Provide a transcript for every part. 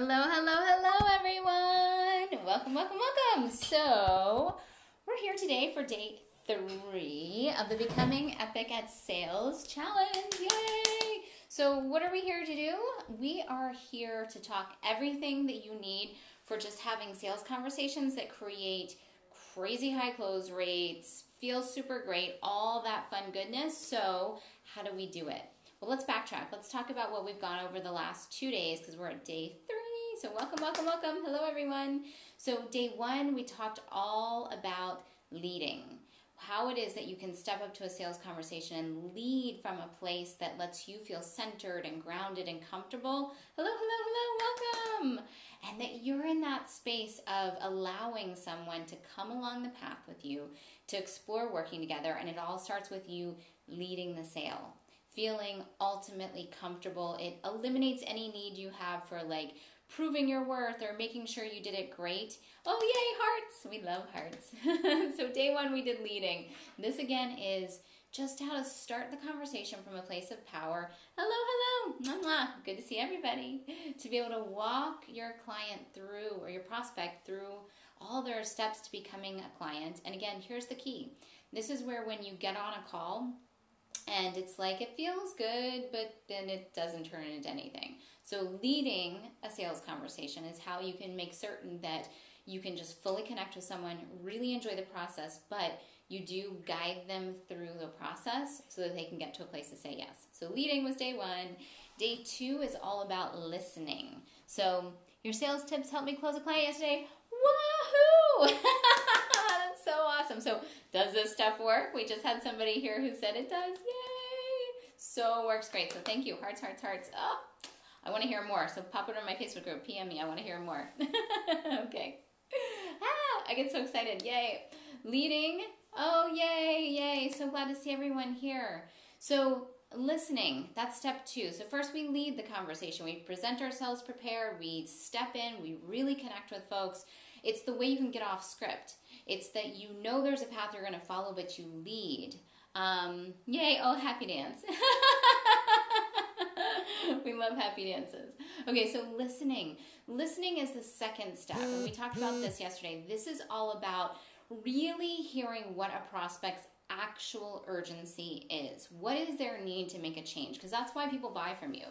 Hello, hello, hello, everyone. Welcome, welcome, welcome. So, we're here today for day 3 of the Becoming Epic at Sales Challenge. Yay! So, what are we here to do? We are here to talk everything that you need for just having sales conversations that create crazy high close rates, feel super great, all that fun goodness. So, how do we do it? Well, let's backtrack. Let's talk about what we've gone over the last 2 days because we're at day 3. So welcome, welcome, welcome. Hello, everyone. So day 1, we talked all about leading. How it is that you can step up to a sales conversation and lead from a place that lets you feel centered and grounded and comfortable. Hello, hello, hello, welcome. And that you're in that space of allowing someone to come along the path with you, to explore working together. And it all starts with you leading the sale. Feeling ultimately comfortable. It eliminates any need you have for like proving your worth or making sure you did it great. Oh, yay, hearts. We love hearts. So day 1, we did leading. This again is just how to start the conversation from a place of power. Hello, hello. Mwah. Good to see everybody. To be able to walk your client through or your prospect through all their steps to becoming a client. And again, here's the key. This is where when you get on a call, and it's like, it feels good, but then it doesn't turn into anything. So leading a sales conversation is how you can make certain that you can just fully connect with someone, really enjoy the process, but you do guide them through the process so that they can get to a place to say yes. So leading was day 1. Day 2 is all about listening. So your sales tips helped me close a client yesterday. Woohoo! That's so awesome. So does this stuff work? We just had somebody here who said it does. Yay! So it works great. So thank you. Hearts, hearts, hearts. Oh, I want to hear more. So pop it on my Facebook group. PM me. I want to hear more. Okay. I get so excited. Yay. Leading. Oh, yay, yay. So glad to see everyone here. So listening, that's step 2. So first we lead the conversation. We present ourselves prepared. We step in. We really connect with folks. It's the way you can get off script. It's that you know there's a path you're going to follow, but you lead. Yay. Oh, happy dance. We love happy dances. Okay, so listening. Listening is the second step. And we talked about this yesterday. This is all about really hearing what a prospect's actual urgency is. What is their need to make a change? Because that's why people buy from you.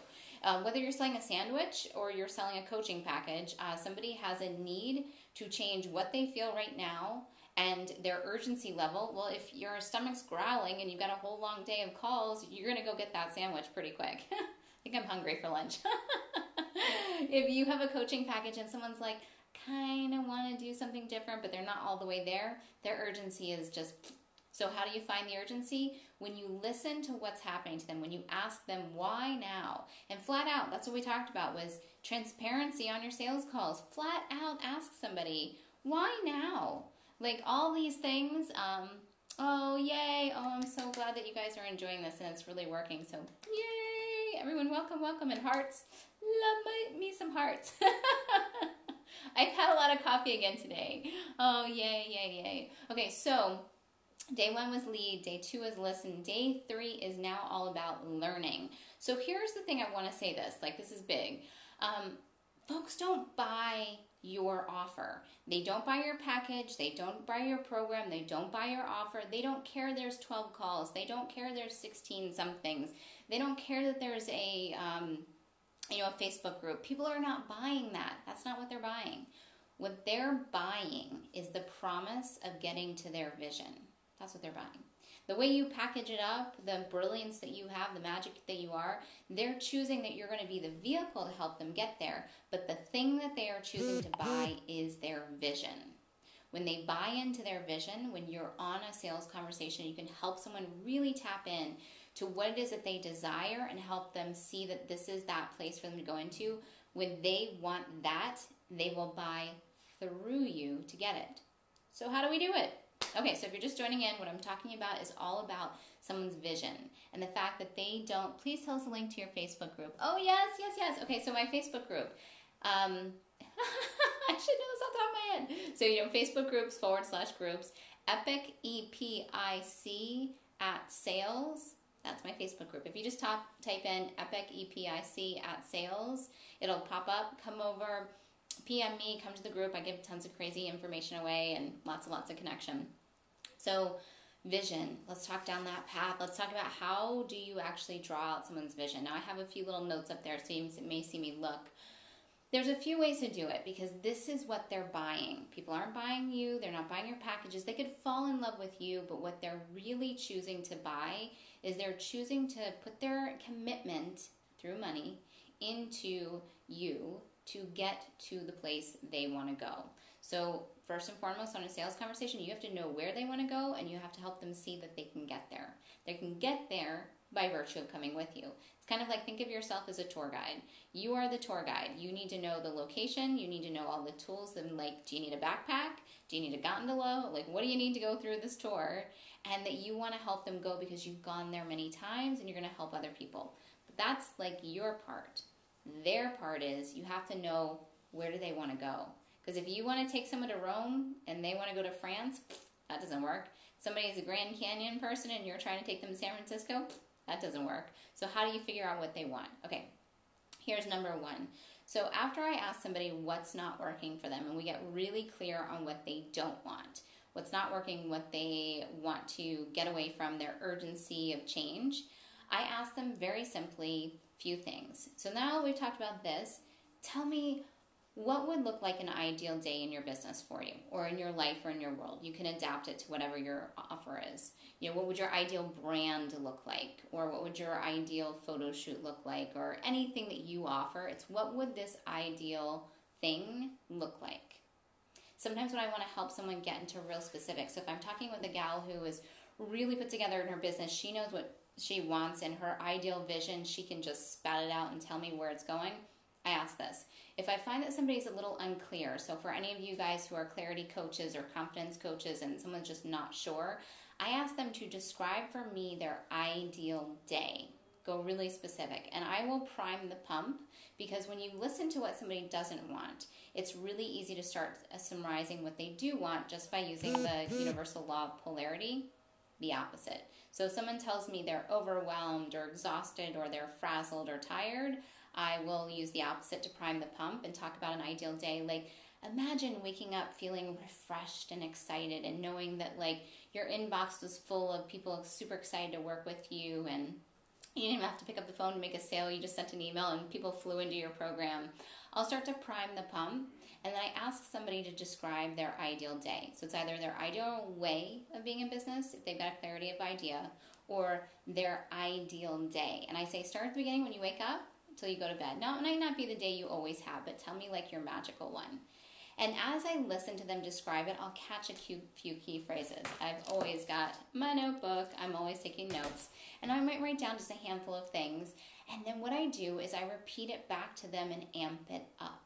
Whether you're selling a sandwich or you're selling a coaching package, somebody has a need to change what they feel right now and their urgency level. Well, if your stomach's growling and you've got a whole long day of calls, you're going to go get that sandwich pretty quick. I think I'm hungry for lunch. If you have a coaching package and someone's like, kind of want to do something different, but they're not all the way there, their urgency is just... So how do you find the urgency? When you listen to what's happening to them, when you ask them why now, and flat out, that's what we talked about, was transparency on your sales calls. Flat out ask somebody, why now? Like all these things, oh yay, oh I'm so glad that you guys are enjoying this and it's really working, so yay, everyone welcome, welcome, and hearts, love me some hearts. I've had a lot of coffee again today. Oh yay, yay, yay. Okay, so day 1 was lead, day 2 is listen, day 3 is now all about learning. So here's the thing, I want to say this, like this is big. Folks don't buy your offer. They don't buy your package, they don't buy your program, they don't buy your offer, they don't care there's 12 calls, they don't care there's 16 somethings, they don't care that there's a Facebook group. People are not buying that. That's not what they're buying. What they're buying is the promise of getting to their vision. That's what they're buying. The way you package it up, the brilliance that you have, the magic that you are, they're choosing that you're going to be the vehicle to help them get there. But the thing that they are choosing to buy is their vision. When they buy into their vision, when you're on a sales conversation, you can help someone really tap in to what it is that they desire and help them see that this is that place for them to go into. When they want that, they will buy through you to get it. So how do we do it? Okay, so if you're just joining in, what I'm talking about is all about someone's vision and the fact that they don't... Please tell us a link to your Facebook group. Oh, yes, yes, yes. Okay, so my Facebook group. I should know this off the top of my head. So, Facebook groups /groups, Epic, EPIC @ sales. That's my Facebook group. If you just type in Epic, EPIC at sales, it'll pop up. Come over, PM me, come to the group. I give tons of crazy information away and lots and lots of connection. So vision, let's talk down that path. Let's talk about how do you actually draw out someone's vision. Now I have a few little notes up there so you may see me look. There's a few ways to do it because this is what they're buying. People aren't buying you. They're not buying your packages. They could fall in love with you, but what they're really choosing to buy is they're choosing to put their commitment through money into you to get to the place they want to go. So first and foremost, on a sales conversation, you have to know where they want to go and you have to help them see that they can get there. They can get there by virtue of coming with you. It's kind of like, think of yourself as a tour guide. You are the tour guide. You need to know the location. You need to know all the tools. And like, do you need a backpack? Do you need a gondola? Like, what do you need to go through this tour? And that you want to help them go because you've gone there many times and you're going to help other people. But that's like your part. Their part is you have to know, where do they want to go? Because if you want to take someone to Rome and they want to go to France, that doesn't work. Somebody's a Grand Canyon person and you're trying to take them to San Francisco, that doesn't work. So how do you figure out what they want? Okay, here's number one. So after I ask somebody what's not working for them and we get really clear on what they don't want, what's not working, what they want to get away from, their urgency of change, I ask them very simply few things. So now we've talked about this. Tell me what would look like an ideal day in your business for you or in your life or in your world. You can adapt it to whatever your offer is. You know, what would your ideal brand look like? Or what would your ideal photo shoot look like? Or anything that you offer, it's what would this ideal thing look like? Sometimes when I want to help someone get into real specifics, so if I'm talking with a gal who is really put together in her business, she knows what she wants and her ideal vision, she can just spat it out and tell me where it's going. I ask this. If I find that somebody's a little unclear, so for any of you guys who are clarity coaches or confidence coaches and someone's just not sure, I ask them to describe for me their ideal day. Go really specific. And I will prime the pump because when you listen to what somebody doesn't want, it's really easy to start summarizing what they do want just by using the universal law of polarity, the opposite. So if someone tells me they're overwhelmed or exhausted or they're frazzled or tired, I will use the opposite to prime the pump and talk about an ideal day. Like, imagine waking up feeling refreshed and excited and knowing that like your inbox was full of people super excited to work with you and you didn't even have to pick up the phone to make a sale. You just sent an email and people flew into your program. I'll start to prime the pump and then I ask somebody to describe their ideal day. So it's either their ideal way of being in business, if they've got a clarity of idea, or their ideal day. And I say start at the beginning when you wake up until you go to bed. Now, it might not be the day you always have, but tell me like your magical one. And as I listen to them describe it, I'll catch a few key phrases. I've always got my notebook. I'm always taking notes. And I might write down just a handful of things. And then what I do is I repeat it back to them and amp it up.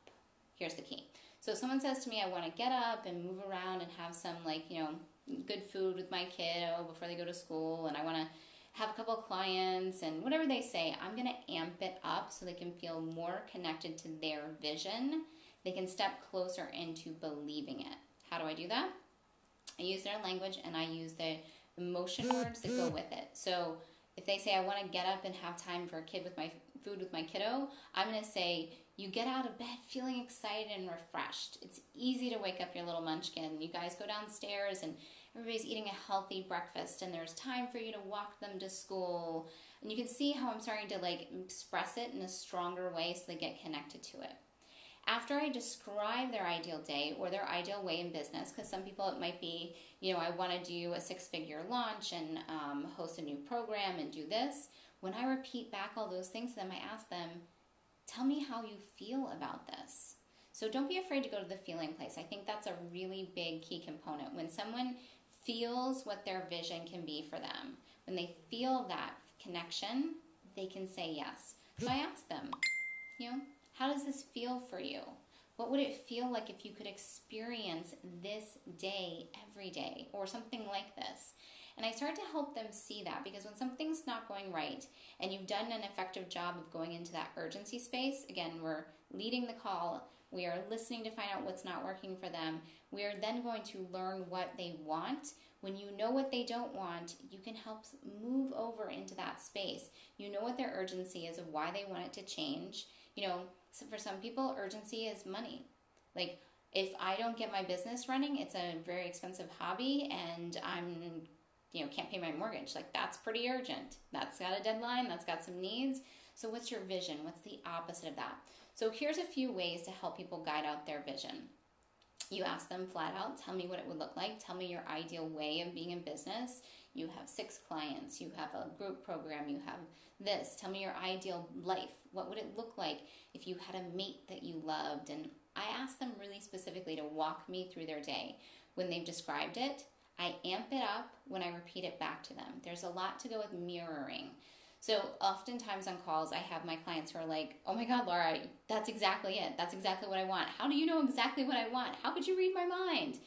Here's the key. So if someone says to me, I want to get up and move around and have some like, you know, good food with my kiddo before they go to school, and I want to have a couple of clients and whatever they say, I'm going to amp it up so they can feel more connected to their vision. They can step closer into believing it. How do I do that? I use their language and I use the emotion words that go with it. So if they say, I want to get up and have time for food with my kiddo, I'm going to say, you get out of bed feeling excited and refreshed. It's easy to wake up your little munchkin. You guys go downstairs and everybody's eating a healthy breakfast and there's time for you to walk them to school. And you can see how I'm starting to like express it in a stronger way so they get connected to it. After I describe their ideal day or their ideal way in business, because some people it might be, you know, I want to do a 6-figure launch and host a new program and do this. When I repeat back all those things to them, I ask them, tell me how you feel about this. So don't be afraid to go to the feeling place. I think that's a really big key component. When someone feels what their vision can be for them, when they feel that connection, they can say yes. So I ask them, you know, how does this feel for you? What would it feel like if you could experience this day every day or something like this? And I start to help them see that, because when something's not going right and you've done an effective job of going into that urgency space, again, we're leading the call, we are listening to find out what's not working for them, we are then going to learn what they want. When you know what they don't want, you can help move over into that space. You know what their urgency is of why they want it to change. So for some people, urgency is money. Like, if I don't get my business running, it's a very expensive hobby and can't pay my mortgage. Like, that's pretty urgent. That's got a deadline. That's got some needs. So what's your vision? What's the opposite of that? So here's a few ways to help people guide out their vision. You ask them flat out, tell me what it would look like. Tell me your ideal way of being in business. You have 6 clients. You have a group program. You have this. Tell me your ideal life. What would it look like if you had a mate that you loved? And I ask them really specifically to walk me through their day. When they've described it, I amp it up when I repeat it back to them. There's a lot to go with mirroring. So oftentimes on calls, I have my clients who are like, oh my God, Laura, that's exactly it. That's exactly what I want. How do you know exactly what I want? How could you read my mind?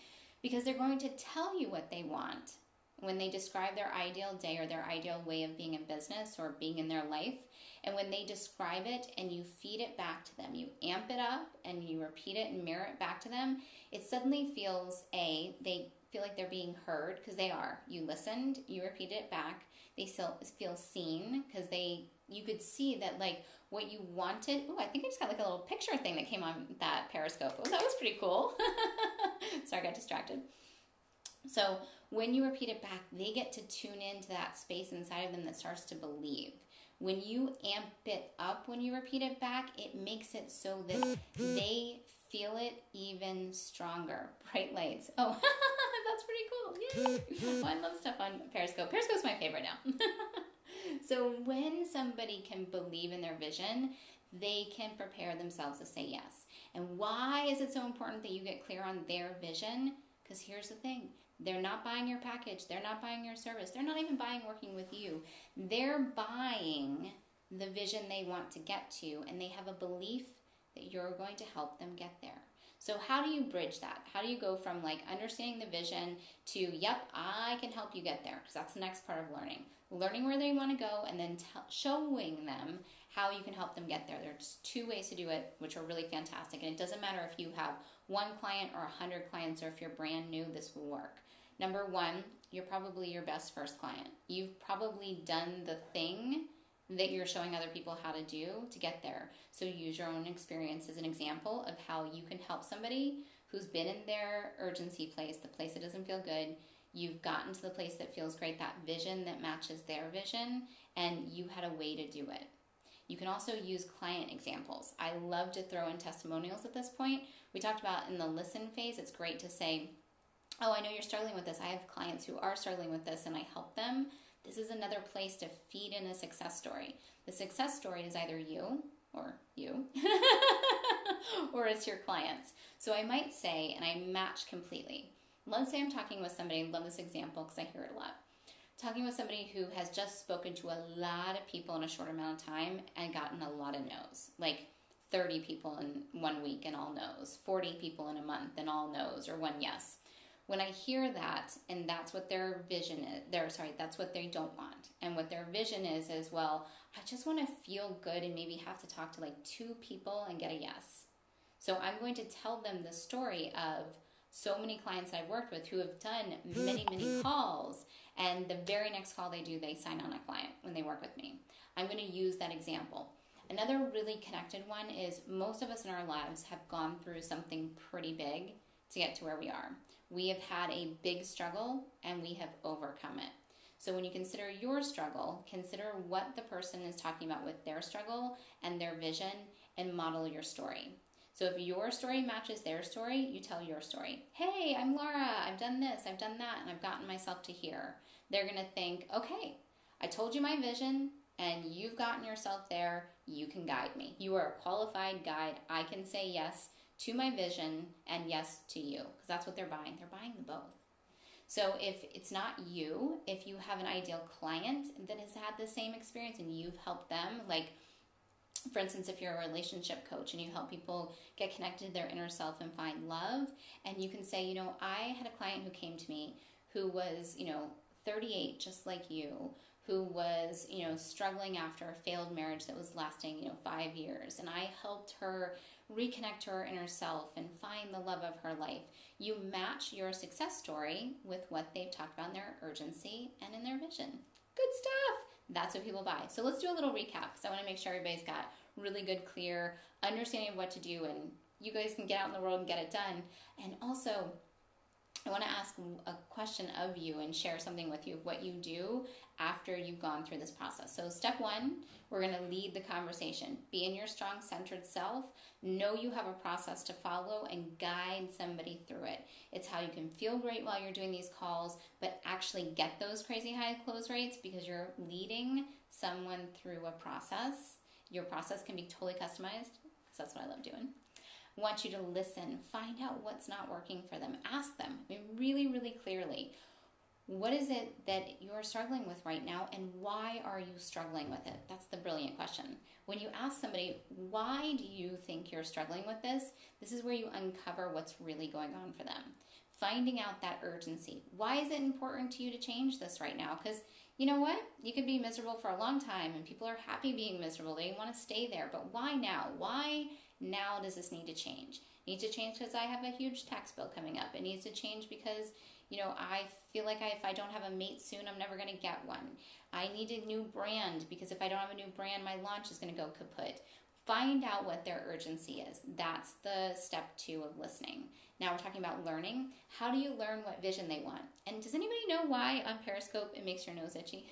Because they're going to tell you what they want when they describe their ideal day or their ideal way of being in business or being in their life. And when they describe it and you feed it back to them, you amp it up and you repeat it and mirror it back to them, it suddenly feels, they feel like they're being heard, because they are. You listened, you repeated it back. They still feel seen because you could see that, like, what you wanted. Oh, I think I just got like a little picture thing that came on that Periscope. Oh, that was pretty cool. Sorry, I got distracted. So when you repeat it back, they get to tune into that space inside of them that starts to believe. When you amp it up, when you repeat it back, it makes it so that they feel it even stronger. Bright lights. Oh, that's pretty cool. Yay! Oh, I love stuff on Periscope. Periscope's my favorite now. So when somebody can believe in their vision, they can prepare themselves to say yes. And why is it so important that you get clear on their vision? Because here's the thing. They're not buying your package. They're not buying your service. They're not even buying working with you. They're buying the vision they want to get to, and they have a belief that you're going to help them get there. So how do you bridge that? How do you go from like understanding the vision to, yep, I can help you get there? Because that's the next part of learning. Learning where they want to go and then showing them how you can help them get there. There's 2 ways to do it, which are really fantastic. And it doesn't matter if you have 1 client or 100 clients, or if you're brand new, this will work. Number 1, you're probably your best first client. You've probably done the thing that you're showing other people how to do to get there. So use your own experience as an example of how you can help somebody who's been in their urgency place, the place that doesn't feel good. You've gotten to the place that feels great, that vision that matches their vision, and you had a way to do it. You can also use client examples. I love to throw in testimonials at this point. We talked about in the listen phase, it's great to say, oh, I know you're struggling with this. I have clients who are struggling with this and I help them. This is another place to feed in a success story. The success story is either you, or it's your clients. So I might say, and I match completely. Let's say I'm talking with somebody, I love this example because I hear it a lot. Talking with somebody who has just spoken to a lot of people in a short amount of time and gotten a lot of no's. Like 30 people in 1 week and all no's, 40 people in a month and all no's, or 1 yes. When I hear that, and that's what their vision is, that's what they don't want. And what their vision is, well, I just want to feel good and maybe have to talk to like 2 people and get a yes. So I'm going to tell them the story of so many clients I've worked with who have done many, many calls, and the very next call they do, they sign on a client when they work with me. I'm going to use that example. Another really connected one is most of us in our lives have gone through something pretty big to get to where we are. We have had a big struggle and we have overcome it. So when you consider your struggle, consider what the person is talking about with their struggle and their vision, and model your story. So if your story matches their story, you tell your story. Hey, I'm Laura. I've done this, I've done that, and I've gotten myself to here. They're going to think, okay, I told you my vision and you've gotten yourself there. You can guide me. You are a qualified guide. I can say yes to my vision and yes to you, because that's what they're buying. They're buying the both. So if it's not you, if you have an ideal client that has had the same experience and you've helped them, like for instance, if you're a relationship coach and you help people get connected to their inner self and find love, and you can say, I had a client who came to me who was, 38, just like you, who was, struggling after a failed marriage that was lasting, 5 years. And I helped her reconnect to her inner self and find the love of her life. You match your success story with what they've talked about in their urgency and in their vision. Good stuff. That's what people buy. So let's do a little recap, because I want to make sure everybody's got really good, clear understanding of what to do, and you guys can get out in the world and get it done. And also, I want to ask a question of you and share something with you of what you do after you've gone through this process. So step one, we're going to lead the conversation. Be in your strong, centered self. Know you have a process to follow and guide somebody through it. It's how you can feel great while you're doing these calls, but actually get those crazy high close rates, because you're leading someone through a process. Your process can be totally customized, because that's what I love doing. I want you to listen, find out what's not working for them. Ask them, really, really clearly, what is it that you're struggling with right now, and why are you struggling with it? That's the brilliant question. When you ask somebody, why do you think you're struggling with this? This is where you uncover what's really going on for them. Finding out that urgency. Why is it important to you to change this right now? Because you know what? You could be miserable for a long time, and people are happy being miserable. They want to stay there. But why now? Why now does this need to change? It needs to change because I have a huge tax bill coming up. It needs to change because, I feel like if I don't have a mate soon, I'm never going to get one. I need a new brand, because if I don't have a new brand, my launch is going to go kaput. Find out what their urgency is. That's the step 2 of listening. Now we're talking about learning. How do you learn what vision they want? And does anybody know why on Periscope it makes your nose itchy?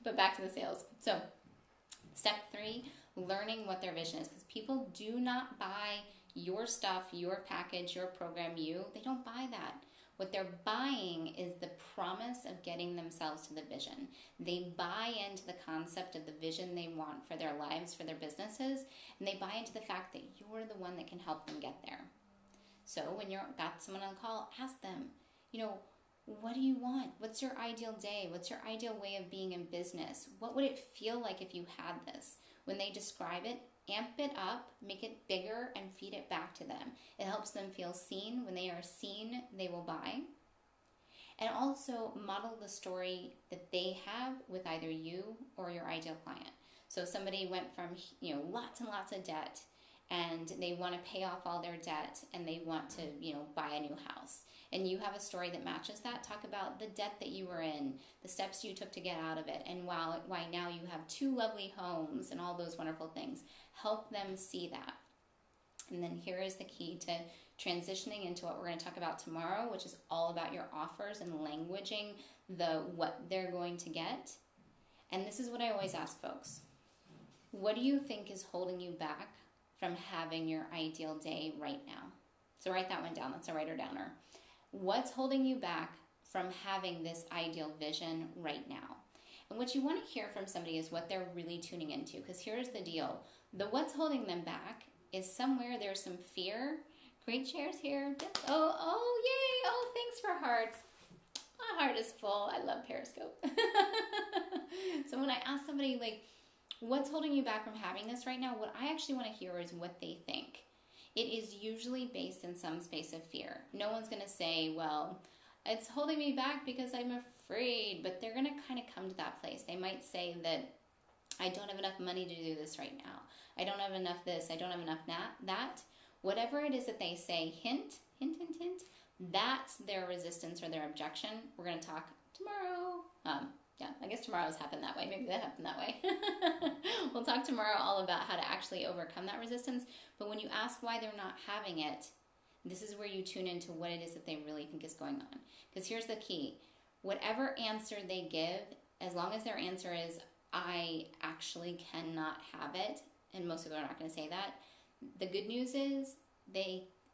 But back to the sales. So step 3, learning what their vision is, because people do not buy your stuff, your package, your program, they don't buy that. What they're buying is the promise of getting themselves to the vision. They buy into the concept of the vision they want for their lives, for their businesses, and they buy into the fact that you're the one that can help them get there. So when you've got someone on call, ask them, what do you want? What's your ideal day? What's your ideal way of being in business? What would it feel like if you had this? When they describe it, amp it up, make it bigger, and feed it back to them. It helps them feel seen. When they are seen, they will buy. And also model the story that they have with either you or your ideal client. So if somebody went from lots and lots of debt, and they want to pay off all their debt, and they want to buy a new house, and you have a story that matches that, talk about the debt that you were in, the steps you took to get out of it, and why now you have 2 lovely homes and all those wonderful things. Help them see that. And then here is the key to transitioning into what we're going to talk about tomorrow, which is all about your offers and languaging what they're going to get. And this is what I always ask folks. What do you think is holding you back from having your ideal day right now? So write that one down. That's a writer downer. What's holding you back from having this ideal vision right now? And what you want to hear from somebody is what they're really tuning into, because here's the deal. The what's holding them back is somewhere there's some fear. Great shares here. Oh, yay. Oh, thanks for hearts. My heart is full. I love Periscope. So when I ask somebody, what's holding you back from having this right now, what I actually want to hear is what they think. It is usually based in some space of fear. No one's going to say, well, it's holding me back because I'm afraid, but they're going to kind of come to that place. They might say that I don't have enough money to do this right now. I don't have enough this. I don't have enough that. Whatever it is that they say, hint, that's their resistance or their objection. We're going to talk tomorrow. Yeah, I guess tomorrow's happened that way. Maybe that happened that way. We'll talk tomorrow all about how to actually overcome that resistance. But when you ask why they're not having it, this is where you tune into what it is that they really think is going on. Because here's the key. Whatever answer they give, as long as their answer is, I actually cannot have it, and most people are not going to say that, the good news is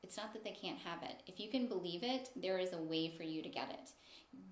it's not that they can't have it. If you can believe it, there is a way for you to get it.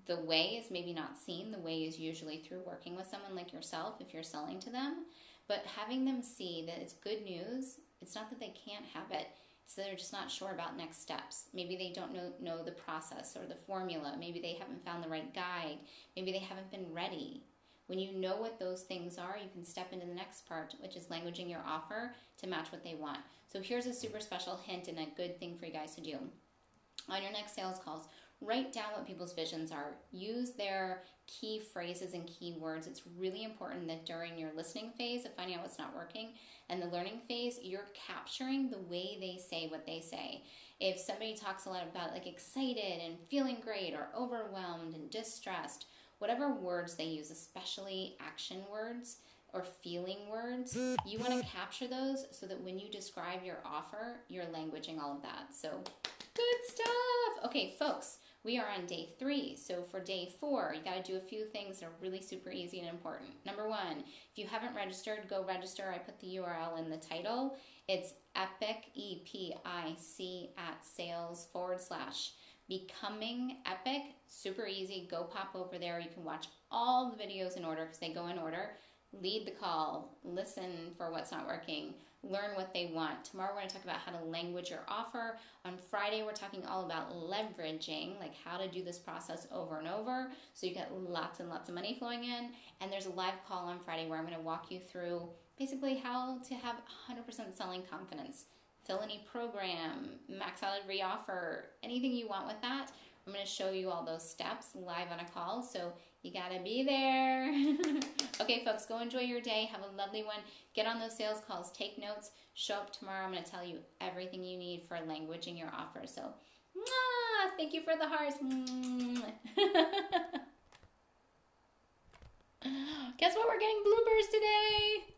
The way is maybe not seen. The way is usually through working with someone like yourself if you're selling to them. But having them see that it's good news, it's not that they can't have it. It's that they're just not sure about next steps. Maybe they don't know the process or the formula. Maybe they haven't found the right guide. Maybe they haven't been ready. When you know what those things are, you can step into the next part, which is languaging your offer to match what they want. So here's a super special hint and a good thing for you guys to do. On your next sales calls, write down what people's visions are. Use their key phrases and key words. It's really important that during your listening phase of finding out what's not working and the learning phase, you're capturing the way they say what they say. If somebody talks a lot about like excited and feeling great or overwhelmed and distressed, whatever words they use, especially action words or feeling words, you want to capture those so that when you describe your offer, you're languaging all of that. So good stuff. Okay, folks, we are on day 3. So for day 4, you got to do a few things that are really super easy and important. Number 1, if you haven't registered, go register. I put the URL in the title. It's epic, EPIC @sales/becoming epic. Super easy. Go pop over there. You can watch all the videos in order because they go in order. Lead the call. Listen for what's not working. Learn what they want. Tomorrow we're going to talk about how to language your offer. On Friday we're talking all about leveraging, like how to do this process over and over so you get lots and lots of money flowing in. And there's a live call on Friday where I'm going to walk you through basically how to have 100% selling confidence. Fill any program, max out every offer, anything you want with that. I'm going to show you all those steps live on a call, so you got to be there. Okay, folks, go enjoy your day. Have a lovely one. Get on those sales calls. Take notes. Show up tomorrow. I'm going to tell you everything you need for languaging your offer. So, mwah, thank you for the hearts. Guess what? We're getting bloopers today.